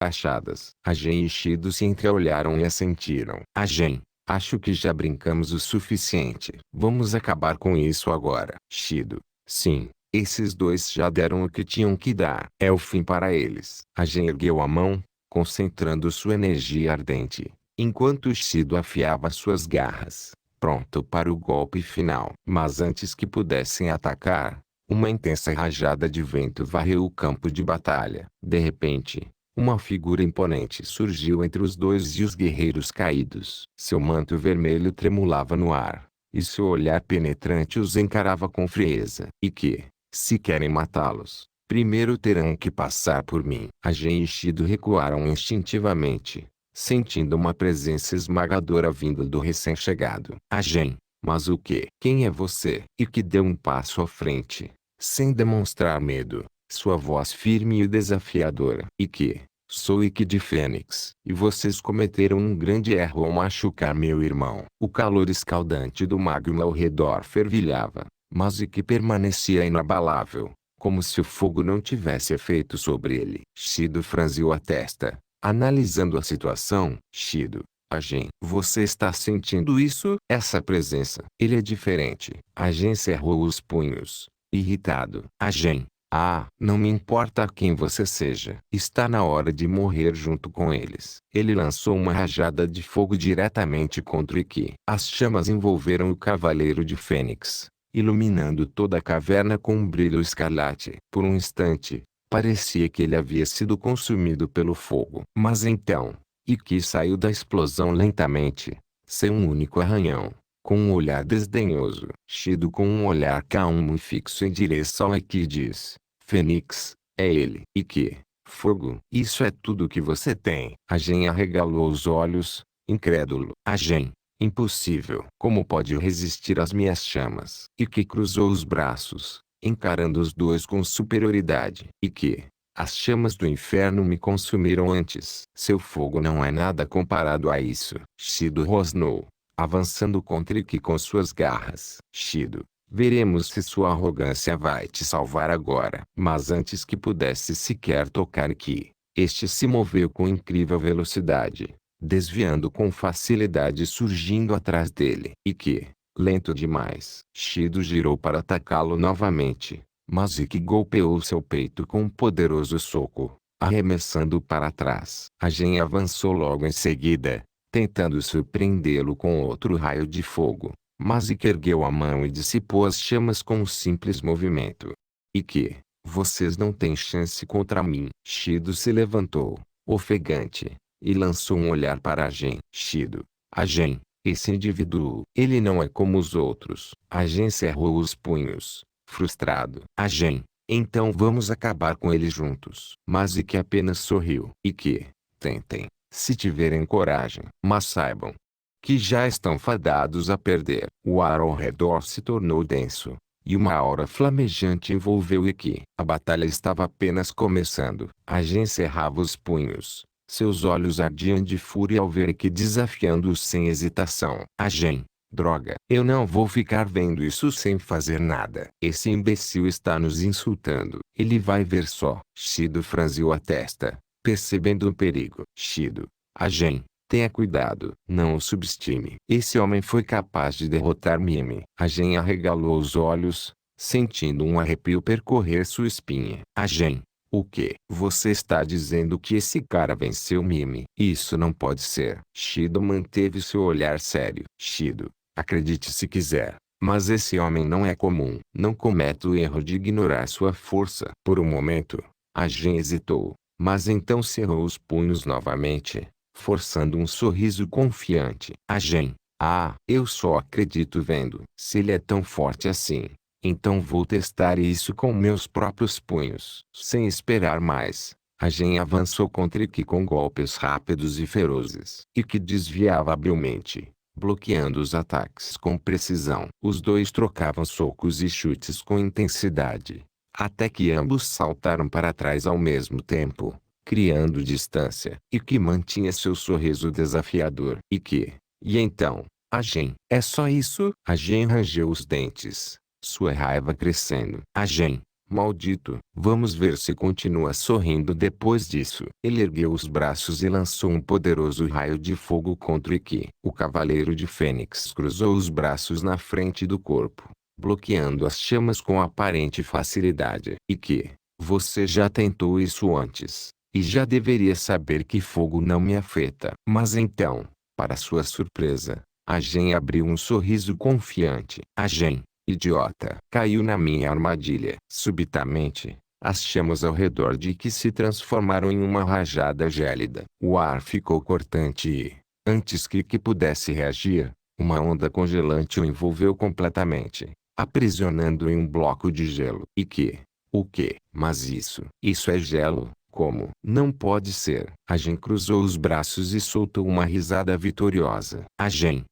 achadas. A Gen e Shido se entreolharam e assentiram. A Gen: acho que já brincamos o suficiente. Vamos acabar com isso agora. Shido: sim. Esses dois já deram o que tinham que dar. É o fim para eles. A Gen ergueu a mão, concentrando sua energia ardente, enquanto Shido afiava suas garras, pronto para o golpe final. Mas antes que pudessem atacar, uma intensa rajada de vento varreu o campo de batalha. De repente, uma figura imponente surgiu entre os dois e os guerreiros caídos. Seu manto vermelho tremulava no ar, e seu olhar penetrante os encarava com frieza. E que, se querem matá-los, primeiro terão que passar por mim. A Gen e Shido recuaram instintivamente, sentindo uma presença esmagadora vinda do recém-chegado. A Gen: mas o que? Quem é você? E que deu um passo à frente, sem demonstrar medo, sua voz firme e desafiadora. E que? Sou Ikki de Fênix. E vocês cometeram um grande erro ao machucar meu irmão. O calor escaldante do magma ao redor fervilhava, mas Ikki permanecia inabalável, como se o fogo não tivesse efeito sobre ele. Shido franziu a testa, analisando a situação. Shido: a Gen: você está sentindo isso? Essa presença. Ele é diferente. A Gen cerrou os punhos, irritado. A Gen: ah, não me importa quem você seja. Está na hora de morrer junto com eles. Ele lançou uma rajada de fogo diretamente contra Ikki. As chamas envolveram o Cavaleiro de Fênix, iluminando toda a caverna com um brilho escarlate. Por um instante, parecia que ele havia sido consumido pelo fogo. Mas então, Ikki saiu da explosão lentamente, sem um único arranhão, com um olhar desdenhoso. Shido, com um olhar calmo e fixo em direção a Ikki, diz: Fênix, é ele. Ikki: fogo. Isso é tudo que você tem. A Gen arregalou os olhos, incrédulo. A Gen: impossível. Como pode resistir às minhas chamas? Ikki cruzou os braços, encarando os dois com superioridade. Ikki: as chamas do inferno me consumiram antes. Seu fogo não é nada comparado a isso. Shido rosnou, avançando contra Ikki com suas garras. Shido: veremos se sua arrogância vai te salvar agora. Mas antes que pudesse sequer tocar Ikki, este se moveu com incrível velocidade, desviando com facilidade e surgindo atrás dele. Ikki: lento demais. Shido girou para atacá-lo novamente, mas Ikki golpeou seu peito com um poderoso soco, arremessando-o para trás. A Gen avançou logo em seguida, tentando surpreendê-lo com outro raio de fogo, mas Ikki ergueu a mão e dissipou as chamas com um simples movimento. Ikki: vocês não têm chance contra mim. Shido se levantou, ofegante, e lançou um olhar para a Gen. Shido: a Gen: esse indivíduo. Ele não é como os outros. A Gen cerrou os punhos, frustrado. A Gen: então vamos acabar com ele juntos. Mas Ikki apenas sorriu. Ikki: tentem, se tiverem coragem. Mas saibam que já estão fadados a perder. O ar ao redor se tornou denso, e uma aura flamejante envolveu Ikki. A batalha estava apenas começando. A Gen cerrava os punhos. Seus olhos ardiam de fúria ao ver Ikki desafiando-os sem hesitação. A Gen: droga. Eu não vou ficar vendo isso sem fazer nada. Esse imbecil está nos insultando. Ele vai ver só. Shido franziu a testa, percebendo o perigo. Shido: a Gen: tenha cuidado. Não o subestime. Esse homem foi capaz de derrotar Mimi. A Gen arregalou os olhos, sentindo um arrepio percorrer sua espinha. A Gen: o quê? Você está dizendo que esse cara venceu Mimi? Isso não pode ser. Shido manteve seu olhar sério. Shido: acredite se quiser, mas esse homem não é comum. Não cometa o erro de ignorar sua força. Por um momento, a Gen hesitou, mas então cerrou os punhos novamente, forçando um sorriso confiante. A Gen: ah, eu só acredito vendo. Se ele é tão forte assim, então vou testar isso com meus próprios punhos. Sem esperar mais, a Gen avançou contra Ikki com golpes rápidos e ferozes. Ikki desviava habilmente, bloqueando os ataques com precisão. Os dois trocavam socos e chutes com intensidade, até que ambos saltaram para trás ao mesmo tempo, criando distância. Ikki mantinha seu sorriso desafiador. Ikki: e então, a Gen: é só isso? A Gen rangeu os dentes, sua raiva crescendo. A Gen: Maldito. Vamos ver se continua sorrindo depois disso. Ele ergueu os braços e lançou um poderoso raio de fogo contra Ikki. O Cavaleiro de Fênix cruzou os braços na frente do corpo, bloqueando as chamas com aparente facilidade. Ikki, você já tentou isso antes, e já deveria saber que fogo não me afeta. Mas então, para sua surpresa, a Gen abriu um sorriso confiante. A Gen, idiota, caiu na minha armadilha. Subitamente, as chamas ao redor de Ikki se transformaram em uma rajada gélida. O ar ficou cortante e, antes que Ikki pudesse reagir, uma onda congelante o envolveu completamente, aprisionando em um bloco de gelo. Ikki, o quê? Mas isso é gelo? Como? Não pode ser. A Gen cruzou os braços e soltou uma risada vitoriosa. A Gen,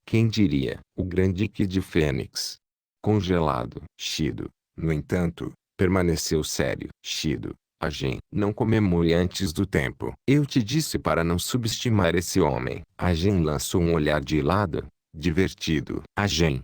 quem diria? O grande Ikki de Fênix. Congelado. Shido, no entanto, permaneceu sério. Shido, a Gen, não comemore antes do tempo. Eu te disse para não subestimar esse homem. A Gen lançou um olhar de lado, divertido. A Gen,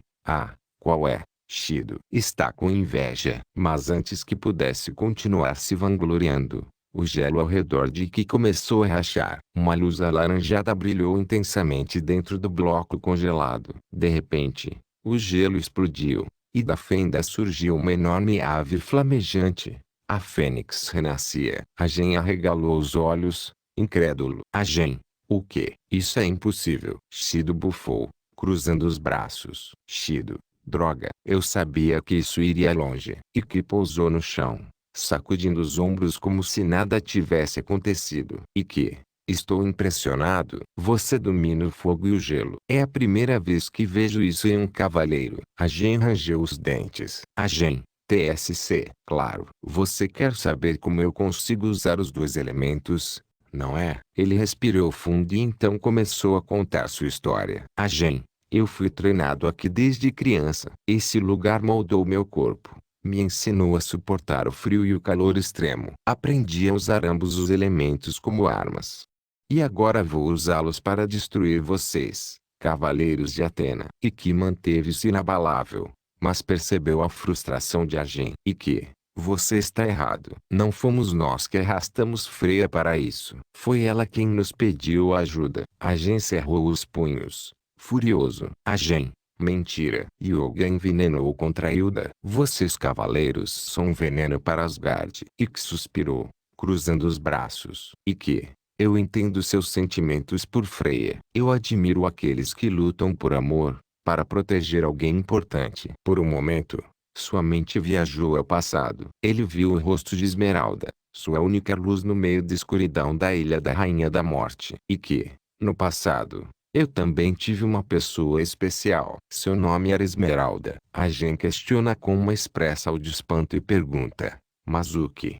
qual é? Shido está com inveja. Mas antes que pudesse continuar se vangloriando, o gelo ao redor de Ikki começou a rachar. Uma luz alaranjada brilhou intensamente dentro do bloco congelado. De repente, o gelo explodiu, e da fenda surgiu uma enorme ave flamejante. A Fênix renascia. A Gen arregalou os olhos, incrédulo. A Gen, o quê? Isso é impossível. Shido bufou, cruzando os braços. Shido, droga. Eu sabia que isso iria longe. Ikki pousou no chão, sacudindo os ombros como se nada tivesse acontecido. Ikki, estou impressionado. Você domina o fogo e o gelo. É a primeira vez que vejo isso em um cavaleiro. A Gen rangeu os dentes. A Gen, TSC. Claro. Você quer saber como eu consigo usar os dois elementos, não é? Ele respirou fundo e então começou a contar sua história. A Gen, eu fui treinado aqui desde criança. Esse lugar moldou meu corpo. Me ensinou a suportar o frio e o calor extremo. Aprendi a usar ambos os elementos como armas. E agora vou usá-los para destruir vocês, cavaleiros de Atena. Ikki manteve-se inabalável, mas percebeu a frustração de Agen. Ikki, você está errado. Não fomos nós que arrastamos Freya para isso. Foi ela quem nos pediu ajuda. Agen cerrou os punhos, furioso. Agen, mentira. Yoga envenenou contra Hilda. Vocês cavaleiros são um veneno para Asgard. Ikki suspirou, cruzando os braços. Ikki, eu entendo seus sentimentos por Freya. Eu admiro aqueles que lutam por amor, para proteger alguém importante. Por um momento, sua mente viajou ao passado. Ele viu o rosto de Esmeralda, sua única luz no meio da escuridão da Ilha da Rainha da Morte. E que, no passado, eu também tive uma pessoa especial. Seu nome era Esmeralda. A Gen questiona com uma expressão de espanto e pergunta, mas o que?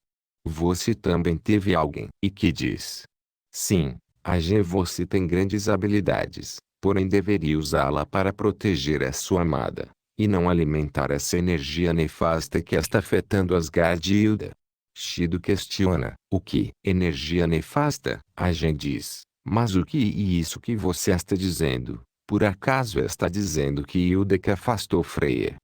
Você também teve alguém? E que diz? Sim, a Gen, você tem grandes habilidades, porém deveria usá-la para proteger a sua amada, e não alimentar essa energia nefasta que está afetando Asgard e Hilda. Shido questiona, o que? Energia nefasta? A Gen diz, mas o que é isso que você está dizendo? Por acaso está dizendo que Hilda que afastou Freya?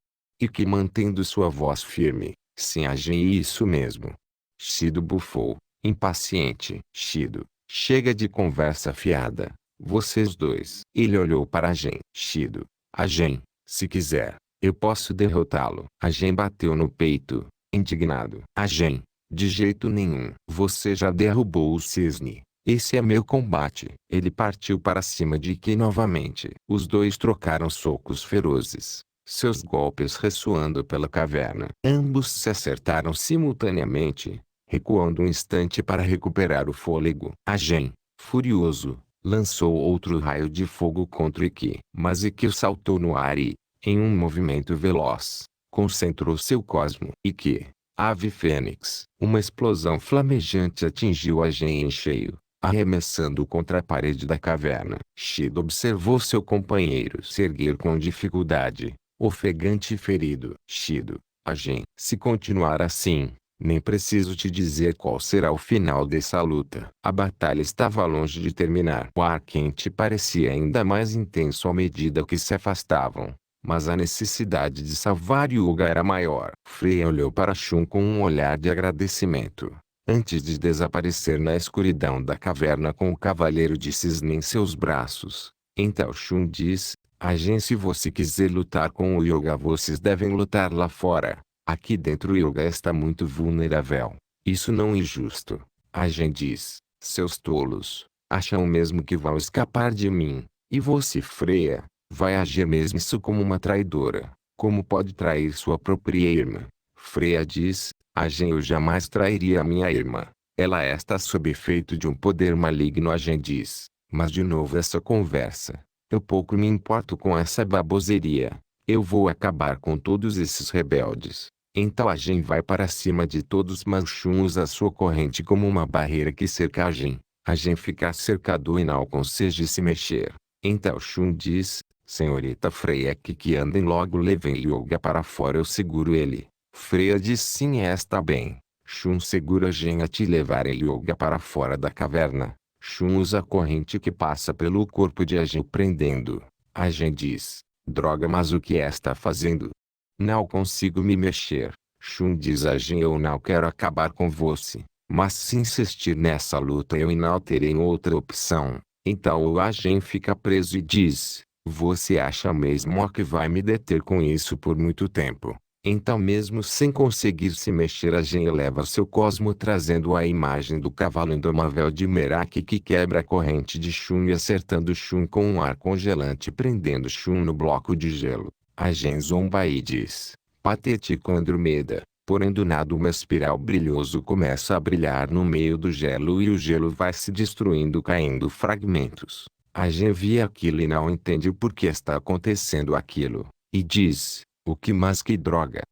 E que mantendo sua voz firme, sim, a Gen, isso mesmo. Shido bufou, impaciente. Shido, chega de conversa fiada. Vocês dois. Ele olhou para a Gen. Shido, a Gen, se quiser, eu posso derrotá-lo. A Gen bateu no peito, indignado. A Gen, de jeito nenhum. Você já derrubou o cisne. Esse é meu combate. Ele partiu para cima de Ikki novamente. Os dois trocaram socos ferozes, seus golpes ressoando pela caverna. Ambos se acertaram simultaneamente, recuando um instante para recuperar o fôlego. A Gen, furioso, lançou outro raio de fogo contra Ikki. Mas Ikki saltou no ar e, em um movimento veloz, concentrou seu cosmo. Ikki, ave fênix. Uma explosão flamejante atingiu a Gen em cheio, arremessando contra a parede da caverna. Shido observou seu companheiro se erguer com dificuldade, ofegante e ferido. Shido, a Gen, se continuar assim, nem preciso te dizer qual será o final dessa luta. A batalha estava longe de terminar. O ar quente parecia ainda mais intenso à medida que se afastavam, mas a necessidade de salvar Hyuga era maior. Freya olhou para Shun com um olhar de agradecimento, antes de desaparecer na escuridão da caverna com o Cavaleiro de Cisne em seus braços. Então Shun diz: Agen, se você quiser lutar com o Hyuga, vocês devem lutar lá fora. Aqui dentro o Hyuga está muito vulnerável. Isso não é justo. Agen diz: seus tolos, acham mesmo que vão escapar de mim? E você, Freya, vai agir mesmo isso como uma traidora? Como pode trair sua própria irmã? Freya diz: Agen, eu jamais trairia a minha irmã. Ela está sob efeito de um poder maligno. Agen diz: mas de novo essa conversa. Eu pouco me importo com essa baboseria. Eu vou acabar com todos esses rebeldes. Então Agen vai para cima de todos, mas Shun usa sua corrente como uma barreira que cerca Agen. Agen fica cercado e não consegue se mexer. Então Shun diz: Senhorita Freya, que andem logo, levem Hyuga para fora, eu seguro ele. Freya diz: sim, está bem. Shun segura Agen a te levar Hyuga para fora da caverna. Shun usa a corrente que passa pelo corpo de Agen prendendo. Agen diz: droga, mas o que está fazendo? Não consigo me mexer. Shun diz: Agen, eu não quero acabar com você. Mas se insistir nessa luta eu não terei outra opção. Então o Agen fica preso e diz: você acha mesmo que vai me deter com isso por muito tempo? Então, mesmo sem conseguir se mexer, Agen eleva seu cosmo trazendo a imagem do cavalo indomável de Merak que quebra a corrente de Shun e acertando Shun com um ar congelante, prendendo Shun no bloco de gelo. Agen zomba e diz: patético Andromeda. Porém do nada uma espiral brilhoso começa a brilhar no meio do gelo e o gelo vai se destruindo, caindo fragmentos. Agen vê aquilo e não entende por que está acontecendo aquilo, e diz: o que, mas que droga.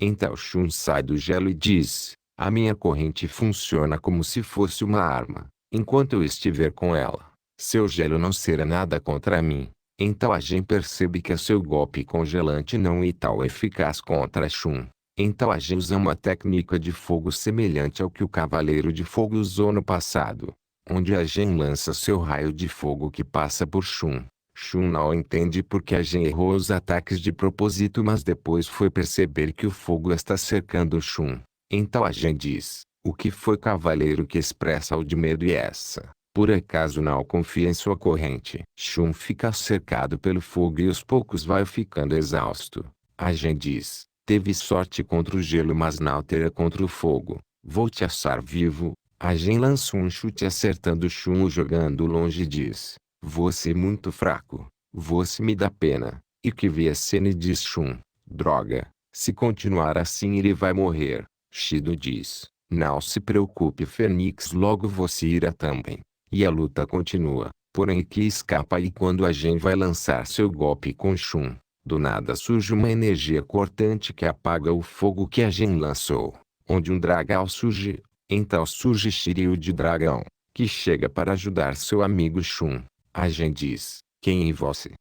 Então Shun sai do gelo e diz: a minha corrente funciona como se fosse uma arma. Enquanto eu estiver com ela, seu gelo não será nada contra mim. Então Agen percebe que seu golpe congelante não é tão eficaz contra Shun. Então Agen usa uma técnica de fogo semelhante ao que o Cavaleiro de Fogo usou no passado, onde Agen lança seu raio de fogo que passa por Shun. Shun não entende porque Agen errou os ataques de propósito, mas depois foi perceber que o fogo está cercando Shun. Então Agen diz: o que foi, Cavaleiro, que expressa o de medo e essa? Por acaso não confia em sua corrente? Shun fica cercado pelo fogo e aos poucos vai ficando exausto. Agen diz: teve sorte contra o gelo, mas não terá contra o fogo. Vou te assar vivo. Agen lança um chute acertando Shun, o jogando longe e diz: você é muito fraco. Você me dá pena. E que vê a cena e diz Shun: droga, se continuar assim ele vai morrer. Shido diz: não se preocupe, Fênix, logo você irá também. E a luta continua, porém que escapa, e quando Agen vai lançar seu golpe com Shun, do nada surge uma energia cortante que apaga o fogo que Agen lançou. Onde um dragão surge, então surge Shiryu de dragão, que chega para ajudar seu amigo Shun. Agen diz: quem é você?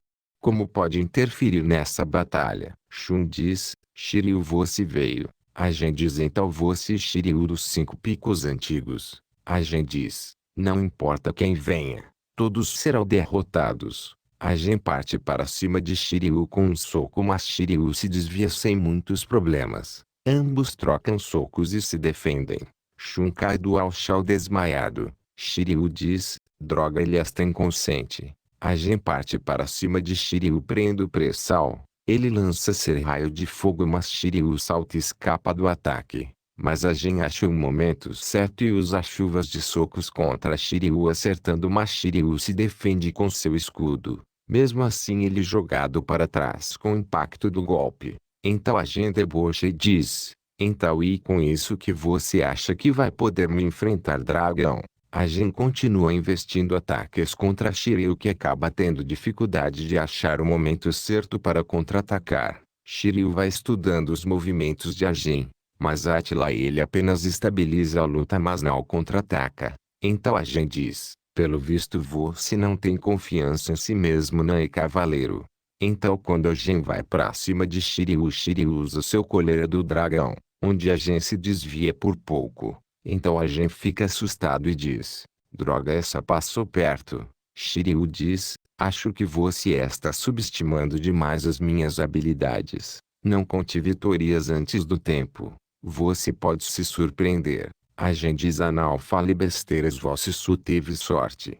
Como pode interferir nessa batalha? Shun diz: Shiryu, você veio. Agen diz: então você, Shiryu dos 5 picos antigos. Agen diz: não importa quem venha, todos serão derrotados. Agen parte para cima de Shiryu com um soco, mas Shiryu se desvia sem muitos problemas. Ambos trocam socos e se defendem. Shun cai do chão desmaiado. Shiryu diz: droga, ele está inconsciente. Agen parte para cima de Shiryu prendendo pressão. Ele lança seu raio de fogo, mas Shiryu salta e escapa do ataque. Mas Agen acha o momento certo e usa chuvas de socos contra Shiryu acertando, mas Shiryu se defende com seu escudo. Mesmo assim ele é jogado para trás com o impacto do golpe. Então Agen debocha e diz: então e com isso que você acha que vai poder me enfrentar, dragão? Agen continua investindo ataques contra Shiryu, que acaba tendo dificuldade de achar o momento certo para contra-atacar. Shiryu vai estudando os movimentos de Agen, mas Atila e ele apenas estabiliza a luta, mas não contra-ataca. Então Agen diz: pelo visto você não tem confiança em si mesmo, não é, cavaleiro? Então quando Agen vai para cima de Shiryu, Shiryu usa seu colher do dragão, onde Agen se desvia por pouco. Então Agen fica assustado e diz: droga, essa passou perto. Shiryu diz: Acho que você está subestimando demais as minhas habilidades. Não conte vitorias antes do tempo. Você pode se surpreender. A gente diz analfa besteiras, você só teve sorte.